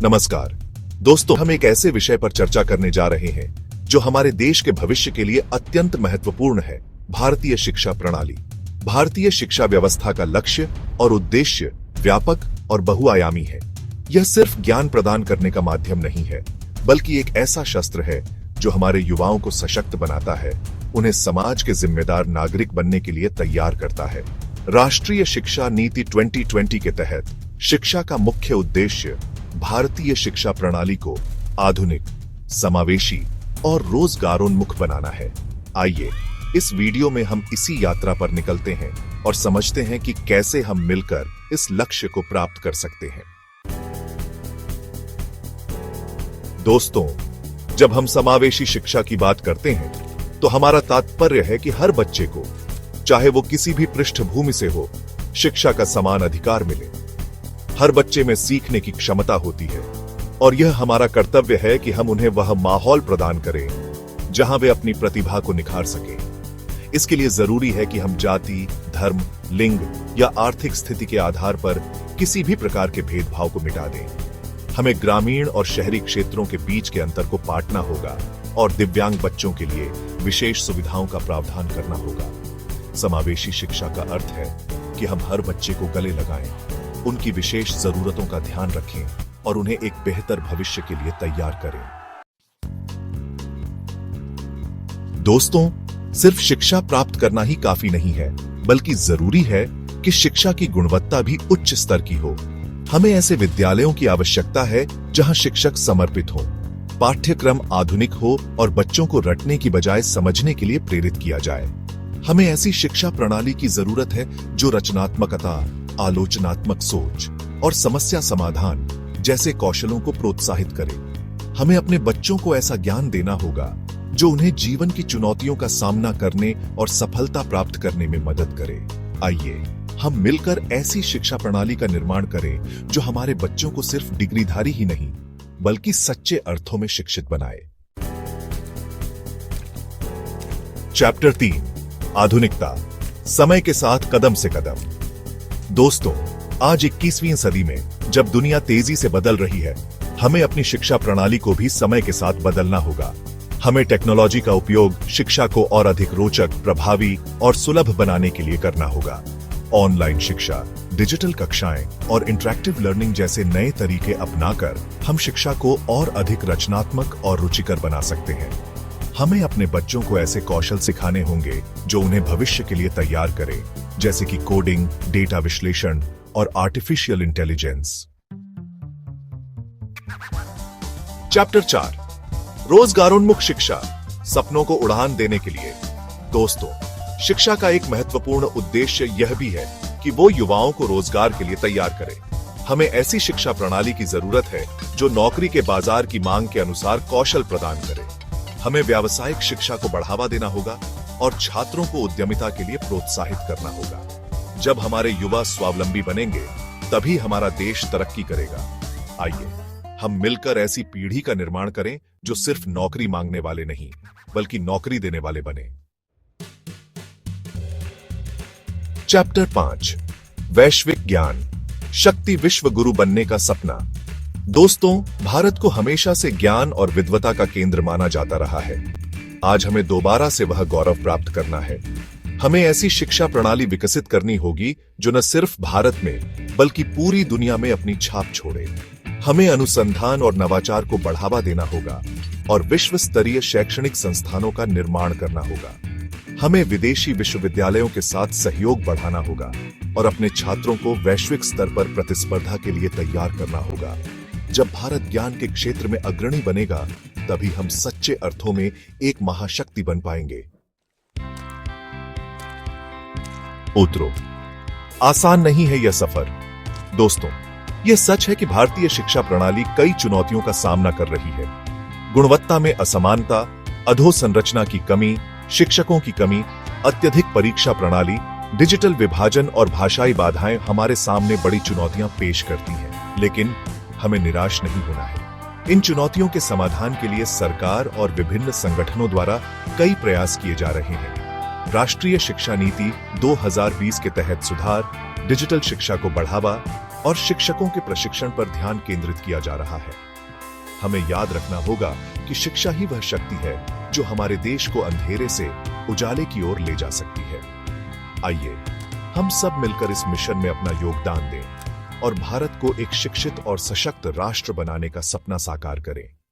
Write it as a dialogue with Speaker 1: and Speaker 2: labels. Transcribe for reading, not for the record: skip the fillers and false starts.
Speaker 1: नमस्कार दोस्तों, हम एक ऐसे विषय पर चर्चा करने जा रहे हैं जो हमारे देश के भविष्य के लिए अत्यंत महत्वपूर्ण है। भारतीय शिक्षा प्रणाली। भारतीय शिक्षा व्यवस्था का लक्ष्य और उद्देश्य व्यापक और बहुआयामी है। यह सिर्फ ज्ञान प्रदान करने का माध्यम नहीं है, बल्कि एक ऐसा शस्त्र है जो हमारे युवाओं को सशक्त बनाता है, उन्हें समाज के जिम्मेदार नागरिक बनने के लिए तैयार करता है। राष्ट्रीय शिक्षा नीति 2020 के तहत शिक्षा का मुख्य उद्देश्य भारतीय शिक्षा प्रणाली को आधुनिक, समावेशी और रोजगारोन्मुख बनाना है। आइए इस वीडियो में हम इसी यात्रा पर निकलते हैं और समझते हैं कि कैसे हम मिलकर इस लक्ष्य को प्राप्त कर सकते हैं। दोस्तों, जब हम समावेशी शिक्षा की बात करते हैं तो हमारा तात्पर्य है कि हर बच्चे को, चाहे वो किसी भी पृष्ठभूमि से हो, शिक्षा का समान अधिकार मिले। हर बच्चे में सीखने की क्षमता होती है और यह हमारा कर्तव्य है कि हम उन्हें वह माहौल प्रदान करें जहां वे अपनी प्रतिभा को निखार सकें। इसके लिए जरूरी है कि हम जाति, धर्म, लिंग या आर्थिक स्थिति के आधार पर किसी भी प्रकार के भेदभाव को मिटा दें। हमें ग्रामीण और शहरी क्षेत्रों के बीच के अंतर को पाटना होगा और दिव्यांग बच्चों के लिए विशेष सुविधाओं का प्रावधान करना होगा। समावेशी शिक्षा का अर्थ है कि हम हर बच्चे को गले लगाएं, उनकी विशेष जरूरतों का ध्यान रखें और उन्हें एक बेहतर भविष्य के लिए तैयार करें। दोस्तों, सिर्फ शिक्षा प्राप्त करना ही काफी नहीं है, बल्कि जरूरी है कि शिक्षा की गुणवत्ता भी उच्च स्तर की हो। हमें ऐसे विद्यालयों की आवश्यकता है जहां शिक्षक समर्पित हो, पाठ्यक्रम आधुनिक हो और बच्चों को रटने की बजाय समझने के लिए प्रेरित किया जाए। हमें ऐसी शिक्षा प्रणाली की जरूरत है जो रचनात्मकता, आलोचनात्मक सोच और समस्या समाधान जैसे कौशलों को प्रोत्साहित करे। हमें अपने बच्चों को ऐसा ज्ञान देना होगा जो उन्हें जीवन की चुनौतियों का सामना करने और सफलता प्राप्त करने में मदद करे। आइए हम मिलकर ऐसी शिक्षा प्रणाली का निर्माण करें जो हमारे बच्चों को सिर्फ डिग्रीधारी ही नहीं, बल्कि सच्चे अर्थों में शिक्षित बनाए। चैप्टर 3, आधुनिकता, समय के साथ कदम से कदम। दोस्तों, आज 21वीं सदी में जब दुनिया तेजी से बदल रही है, हमें अपनी शिक्षा प्रणाली को भी समय के साथ बदलना होगा। हमें टेक्नोलॉजी का उपयोग शिक्षा को और अधिक रोचक, प्रभावी और सुलभ बनाने के लिए करना होगा। ऑनलाइन शिक्षा, डिजिटल कक्षाएं और इंटरैक्टिव लर्निंग जैसे नए तरीके अपनाकर हम शिक्षा को और अधिक रचनात्मक और रुचिकर बना सकते हैं। हमें अपने बच्चों को ऐसे कौशल सिखाने होंगे जो उन्हें भविष्य के लिए तैयार करें, जैसे कि कोडिंग, डेटा विश्लेषण और आर्टिफिशियल इंटेलिजेंस। चैप्टर 4, रोजगारोन्मुख शिक्षा, सपनों को उड़ान देने के लिए। दोस्तों, शिक्षा का एक महत्वपूर्ण उद्देश्य यह भी है कि वो युवाओं को रोजगार के लिए तैयार करे। हमें ऐसी शिक्षा प्रणाली की जरूरत है जो नौकरी के बाजार की मांग के अनुसार कौशल प्रदान करे। हमें व्यावसायिक शिक्षा को बढ़ावा देना होगा और छात्रों को उद्यमिता के लिए प्रोत्साहित करना होगा। जब हमारे युवा स्वावलंबी बनेंगे, तभी हमारा देश तरक्की करेगा। आइए हम मिलकर ऐसी पीढ़ी का निर्माण करें जो सिर्फ नौकरी मांगने वाले नहीं, बल्कि नौकरी देने वाले बने। चैप्टर 5, वैश्विक ज्ञान, शक्ति विश्व गुरु बनने का सपना। दोस्तों, भारत को हमेशा से ज्ञान और विद्वता का केंद्र माना जाता रहा है। आज हमें दोबारा से वह गौरव प्राप्त करना है। हमें ऐसी शिक्षा प्रणाली विकसित करनी होगी जो न सिर्फ भारत में बल्कि पूरी दुनिया में अपनी छाप छोड़े। हमें अनुसंधान और नवाचार को बढ़ावा देना होगा और विश्व स्तरीय शैक्षणिक संस्थानों का निर्माण करना होगा। हमें विदेशी विश्वविद्यालयों के साथ सहयोग बढ़ाना होगा और अपने छात्रों को वैश्विक स्तर पर प्रतिस्पर्धा के लिए तैयार करना होगा। जब भारत ज्ञान के क्षेत्र में अग्रणी बनेगा, तभी हम सच्चे अर्थों में एक महाशक्ति बन पाएंगे। उतरो, आसान नहीं है यह सफर। दोस्तों, यह सच है कि भारतीय शिक्षा प्रणाली कई चुनौतियों का सामना कर रही है। गुणवत्ता में असमानता, अधोसंरचना की कमी, शिक्षकों की कमी, अत्यधिक परीक्षा प्रणाली, डिजिटल विभाजन और भाषाई बाधाएं हमारे सामने बड़ी चुनौतियां पेश करती हैं। लेकिन हमें निराश नहीं होना है। इन चुनौतियों के समाधान के लिए सरकार और विभिन्न संगठनों द्वारा कई प्रयास किए जा रहे हैं। राष्ट्रीय शिक्षा नीति 2020 के तहत सुधार, डिजिटल शिक्षा को बढ़ावा, और शिक्षकों के प्रशिक्षण पर ध्यान केंद्रित किया जा रहा है। हमें याद रखना होगा कि शिक्षा ही वह शक्ति है जो हमारे देश को अंधेरे से उजाले की ओर ले जा सकती है। आइए हम सब मिलकर इस मिशन में अपना योगदान दें और भारत को एक शिक्षित और सशक्त राष्ट्र बनाने का सपना साकार करें।